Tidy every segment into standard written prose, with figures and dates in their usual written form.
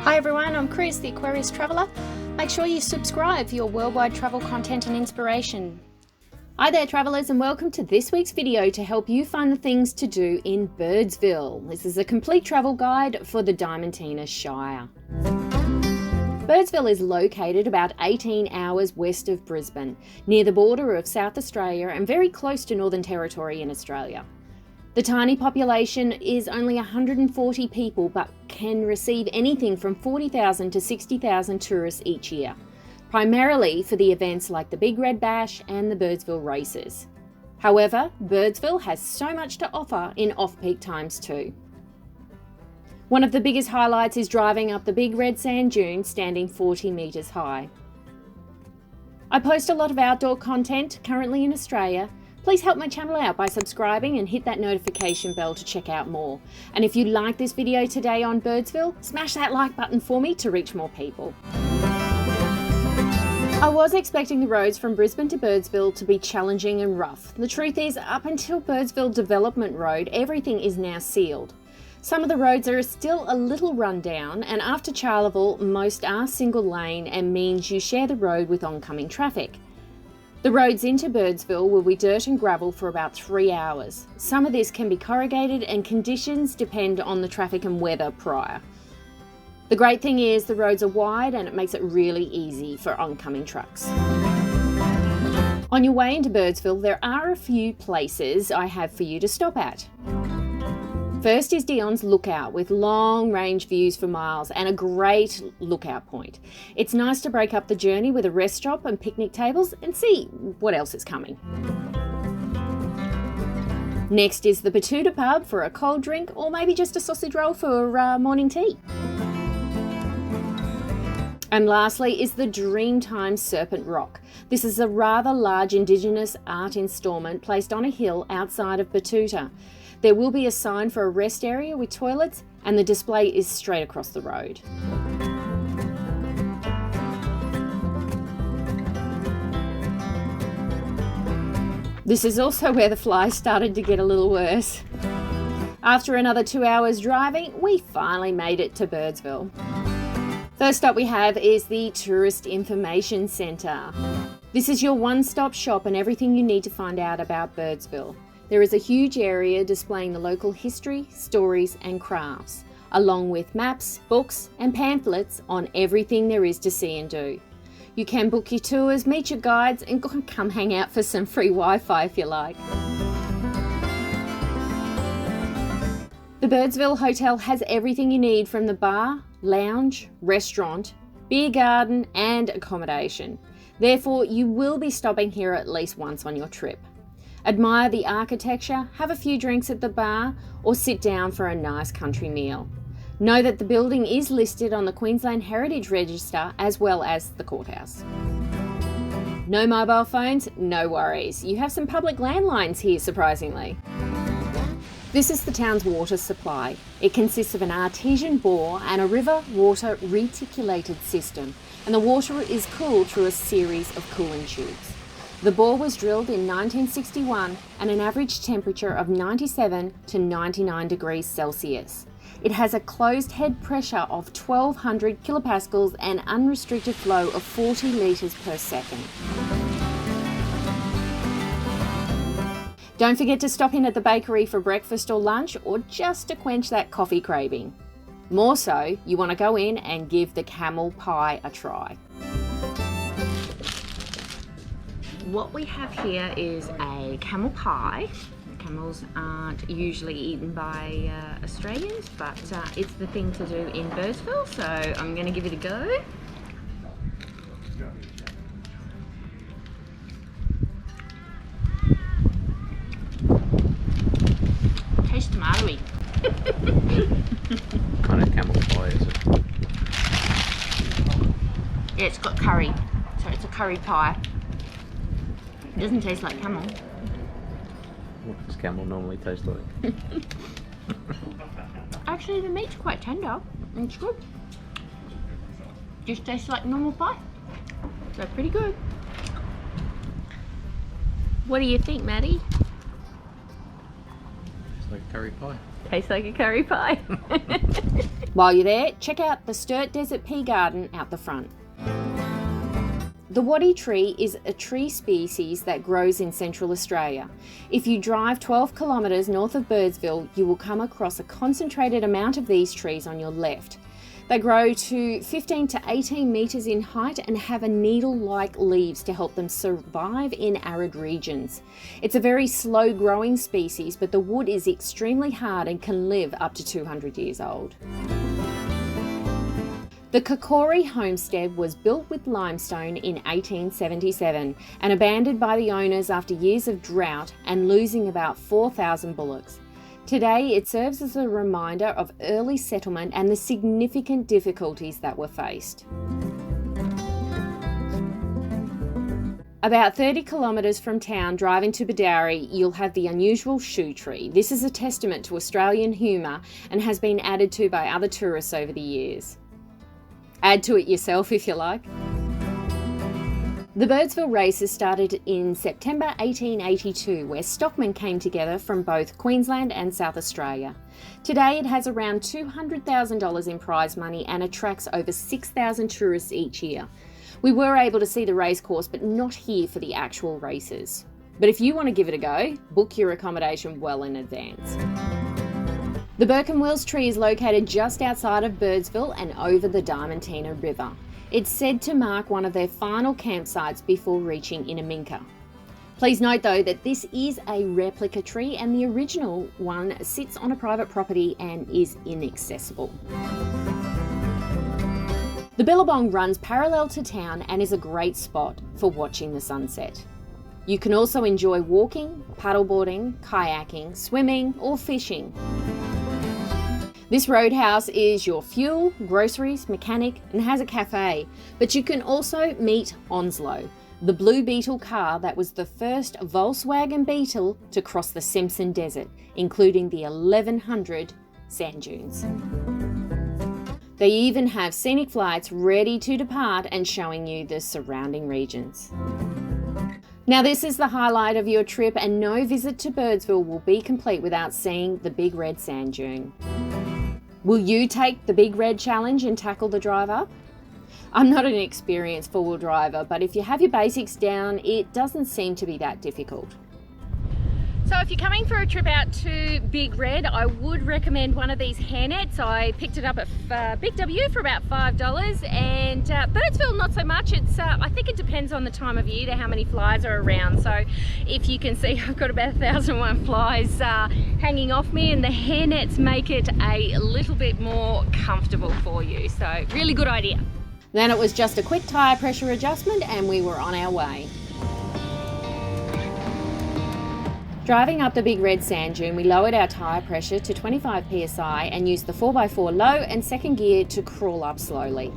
Hi everyone, I'm Chris, the Aquarius Traveller. Make sure you subscribe for your worldwide travel content and inspiration. Hi there travellers, and welcome to this week's video to help you find the things to do in Birdsville. This is a complete travel guide for the Diamantina Shire. Birdsville is located about 18 hours west of Brisbane, near the border of South Australia and very close to Northern Territory in Australia. The tiny population is only 140 people but can receive anything from 40,000 to 60,000 tourists each year, primarily for the events like the Big Red Bash and the Birdsville races. However, Birdsville has so much to offer in off-peak times too. One of the biggest highlights is driving up the Big Red Sand Dune standing 40 metres high. I post a lot of outdoor content currently in Australia. Please help my channel out by subscribing and hit that notification bell to check out more. And if you like this video today on Birdsville, smash that like button for me to reach more people. I was expecting the roads from Brisbane to Birdsville to be challenging and rough. The truth is, up until Birdsville Development Road, everything is now sealed. Some of the roads are still a little run down, and after Charleville, most are single lane and means you share the road with oncoming traffic. The roads into Birdsville will be dirt and gravel for about 3 hours. Some of this can be corrugated and conditions depend on the traffic and weather prior. The great thing is the roads are wide and it makes it really easy for oncoming trucks. On your way into Birdsville, there are a few places I have for you to stop at. First is Dion's Lookout with long-range views for miles and a great lookout point. It's nice to break up the journey with a rest stop and picnic tables and see what else is coming. Next is the Batuta pub for a cold drink or maybe just a sausage roll for morning tea. And lastly is the Dreamtime Serpent Rock. This is a rather large Indigenous art instalment placed on a hill outside of Batuta. There will be a sign for a rest area with toilets, and the display is straight across the road. This is also where the flies started to get a little worse. After another 2 hours driving, we finally made it to Birdsville. First up we have is the Tourist Information Centre. This is your one-stop shop and everything you need to find out about Birdsville. There is a huge area displaying the local history, stories and crafts, along with maps, books and pamphlets on everything there is to see and do. You can book your tours, meet your guides and come hang out for some free Wi-Fi if you like. The Birdsville Hotel has everything you need from the bar, lounge, restaurant, beer garden and accommodation. Therefore, you will be stopping here at least once on your trip. Admire the architecture, have a few drinks at the bar, or sit down for a nice country meal. Know that the building is listed on the Queensland Heritage Register as well as the courthouse. No mobile phones? No worries. You have some public landlines here, surprisingly. This is the town's water supply. It consists of an artesian bore and a river water reticulated system, and the water is cooled through a series of cooling tubes. The bore was drilled in 1961 and an average temperature of 97 to 99 degrees Celsius. It has a closed head pressure of 1200 kilopascals and unrestricted flow of 40 litres per second. Don't forget to stop in at the bakery for breakfast or lunch or just to quench that coffee craving. More so, you want to go in and give the camel pie a try. What we have here is a camel pie. Camels aren't usually eaten by Australians, but it's the thing to do in Birdsville, so I'm going to give it a go. Tastes tomatoey. What kind of camel pie is it? Yeah, it's got curry, so it's a curry pie. It doesn't taste like camel. What does camel normally taste like? Actually, the meat's quite tender. It's good. Just tastes like normal pie. So pretty good. What do you think, Maddie? It's like curry pie. Tastes like a curry pie. While you're there, check out the Sturt Desert Pea Garden out the front. The waddy tree is a tree species that grows in Central Australia. If you drive 12 kilometres north of Birdsville, you will come across a concentrated amount of these trees on your left. They grow to 15 to 18 metres in height and have a needle-like leaves to help them survive in arid regions. It's a very slow-growing species, but the wood is extremely hard and can live up to 200 years old. The Kokori homestead was built with limestone in 1877 and abandoned by the owners after years of drought and losing about 4,000 bullocks. Today, it serves as a reminder of early settlement and the significant difficulties that were faced. About 30 kilometres from town, driving to Bidari, you'll have the unusual shoe tree. This is a testament to Australian humour and has been added to by other tourists over the years. Add to it yourself if you like. The Birdsville races started in September 1882, where stockmen came together from both Queensland and South Australia. Today it has around $200,000 in prize money and attracts over 6,000 tourists each year. We were able to see the racecourse, but not here for the actual races. But if you want to give it a go, book your accommodation well in advance. The Birkenwells tree is located just outside of Birdsville and over the Diamantina River. It's said to mark one of their final campsites before reaching Inaminka. Please note though that this is a replica tree and the original one sits on a private property and is inaccessible. The Billabong runs parallel to town and is a great spot for watching the sunset. You can also enjoy walking, paddleboarding, kayaking, swimming or fishing. This roadhouse is your fuel, groceries, mechanic and has a cafe, but you can also meet Onslow, the Blue Beetle car that was the first Volkswagen Beetle to cross the Simpson Desert, including the 1100 sand dunes. They even have scenic flights ready to depart and showing you the surrounding regions. Now this is the highlight of your trip and no visit to Birdsville will be complete without seeing the Big Red Sand Dune. Will you take the Big Red Challenge and tackle the drive up? I'm not an experienced four-wheel driver, but if you have your basics down, it doesn't seem to be that difficult. So if you're coming for a trip out to Big Red, I would recommend one of these hairnets. I picked it up at Big W for about $5 and Birdsville not so much. It's I think it depends on the time of year to how many flies are around. So if you can see, I've got about 1,001 flies hanging off me and the hairnets make it a little bit more comfortable for you. So really good idea. Then it was just a quick tyre pressure adjustment and we were on our way. Driving up the Big Red Sand Dune, we lowered our tyre pressure to 25 psi and used the 4x4 low and second gear to crawl up slowly.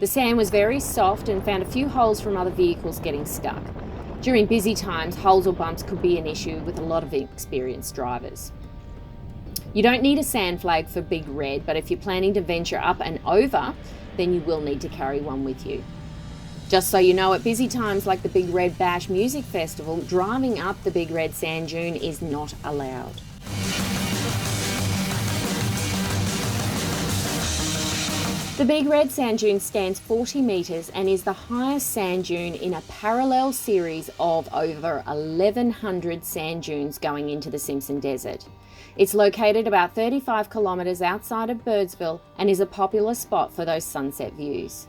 The sand was very soft and found a few holes from other vehicles getting stuck. During busy times, holes or bumps could be an issue with a lot of experienced drivers. You don't need a sand flag for Big Red, but if you're planning to venture up and over, then you will need to carry one with you. Just so you know, at busy times like the Big Red Bash Music Festival, driving up the Big Red Sand Dune is not allowed. The Big Red Sand Dune stands 40 metres and is the highest sand dune in a parallel series of over 1,100 sand dunes going into the Simpson Desert. It's located about 35 kilometres outside of Birdsville and is a popular spot for those sunset views.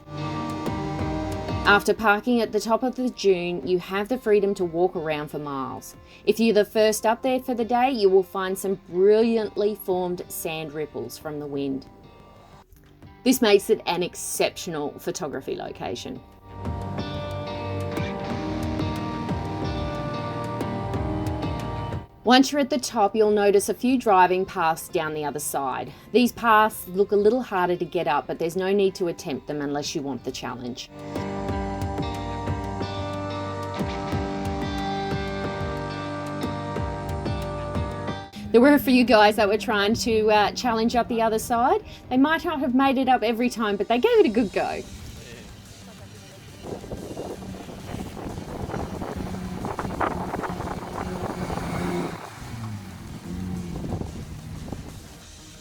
After parking at the top of the dune, you have the freedom to walk around for miles. If you're the first up there for the day, you will find some brilliantly formed sand ripples from the wind. This makes it an exceptional photography location. Once you're at the top, you'll notice a few driving paths down the other side. These paths look a little harder to get up, but there's no need to attempt them unless you want the challenge. There were a few guys that were trying to challenge up the other side. They might not have made it up every time, but they gave it a good go.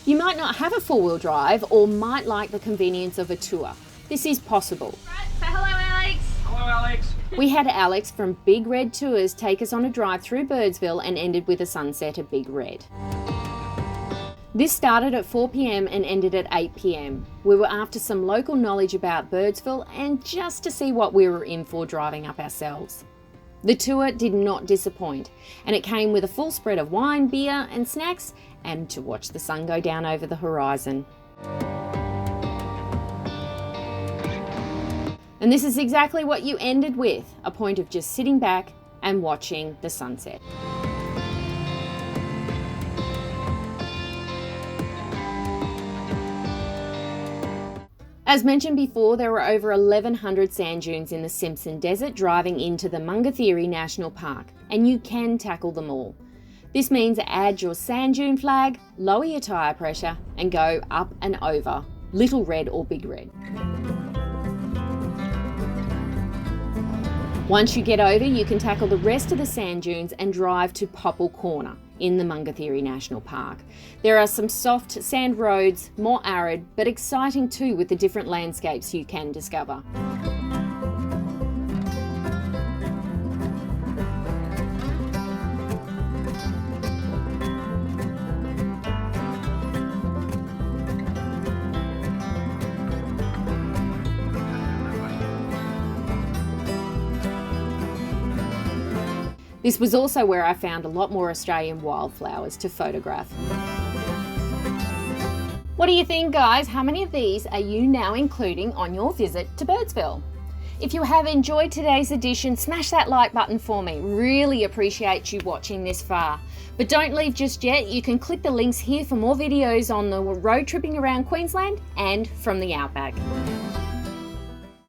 You might not have a four-wheel drive or might like the convenience of a tour. This is possible. Right, say hello, Alex. Hello, Alex. We had Alex from Big Red Tours take us on a drive through Birdsville and ended with a sunset at Big Red. This started at 4 p.m. and ended at 8 p.m. We were after some local knowledge about Birdsville and just to see what we were in for driving up ourselves. The tour did not disappoint, and it came with a full spread of wine, beer and snacks, and to watch the sun go down over the horizon. And this is exactly what you ended with, a point of just sitting back and watching the sunset. As mentioned before, there were over 1,100 sand dunes in the Simpson Desert driving into the Mungathiri National Park, and you can tackle them all. This means add your sand dune flag, lower your tyre pressure, and go up and over Little Red or Big Red. Once you get over, you can tackle the rest of the sand dunes and drive to Popple Corner in the Mungathiri National Park. There are some soft sand roads, more arid, but exciting too with the different landscapes you can discover. This was also where I found a lot more Australian wildflowers to photograph. What do you think, guys? How many of these are you now including on your visit to Birdsville? If you have enjoyed today's edition, smash that like button for me. Really appreciate you watching this far. But don't leave just yet. You can click the links here for more videos on the road tripping around Queensland and from the Outback.